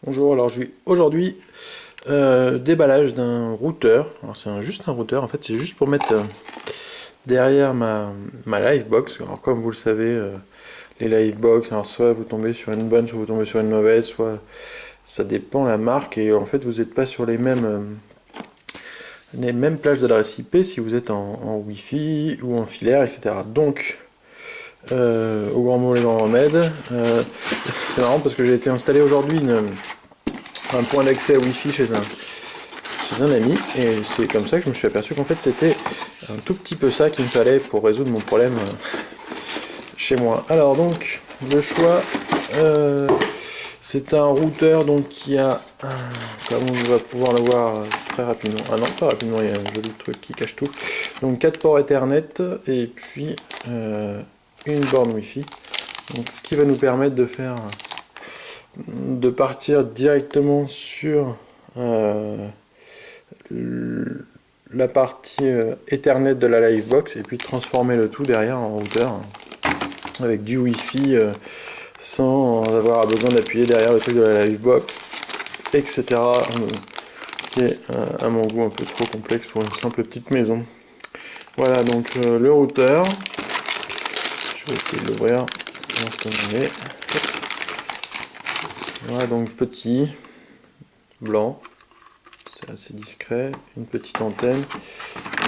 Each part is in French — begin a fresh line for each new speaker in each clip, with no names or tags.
Bonjour, alors je vais aujourd'hui déballage d'un routeur. Alors c'est juste un routeur, en fait c'est juste pour mettre derrière ma Livebox. Alors comme vous le savez, les Livebox, alors soit vous tombez sur une bonne, soit vous tombez sur une mauvaise, soit ça dépend la marque et en fait vous n'êtes pas sur les mêmes plages d'adresse IP si vous êtes en Wi-Fi ou en filaire, etc. Donc au grand mot les grands remèdes, c'est marrant parce que j'ai été installé aujourd'hui un point d'accès à Wi-Fi chez un ami, et c'est comme ça que je me suis aperçu qu'en fait c'était un tout petit peu ça qu'il me fallait pour résoudre mon problème chez moi. Alors donc, le choix, c'est un routeur donc qui a, comme on va pouvoir le voir très rapidement, ah non pas rapidement, il y a un joli truc qui cache tout, donc 4 ports Ethernet et puis une borne Wi-Fi, donc ce qui va nous permettre de partir directement sur la partie Ethernet de la Livebox et puis transformer le tout derrière en routeur avec du Wi-Fi sans avoir besoin d'appuyer derrière le truc de la Livebox, etc. Ce qui est à mon goût un peu trop complexe pour une simple petite maison. Voilà donc le routeur. Je vais essayer de l'ouvrir. Voilà donc petit, blanc. C'est assez discret, une petite antenne.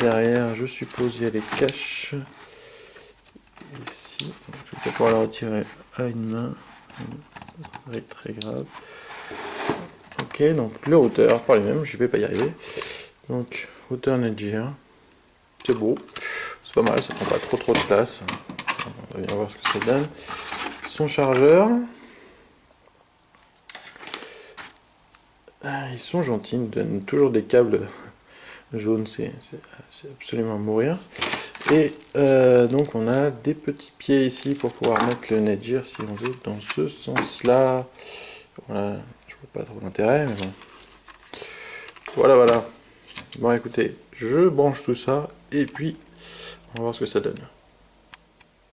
Derrière, je suppose, il y a les caches. Ici, je vais pas pouvoir la retirer à une main. C'est très grave. Ok, donc le routeur, par lui-même, je vais pas y arriver. Donc, routeur Netgear. C'est beau, c'est pas mal, ça prend pas trop de place. On va bien voir ce que ça donne. Son chargeur. Ils sont gentils, ils nous donnent toujours des câbles jaunes, c'est absolument à mourir. Et donc on a des petits pieds ici pour pouvoir mettre le Netgear si on veut dans ce sens-là. Voilà, je vois pas trop l'intérêt, mais bon. Voilà. Bon écoutez, je branche tout ça et puis on va voir ce que ça donne.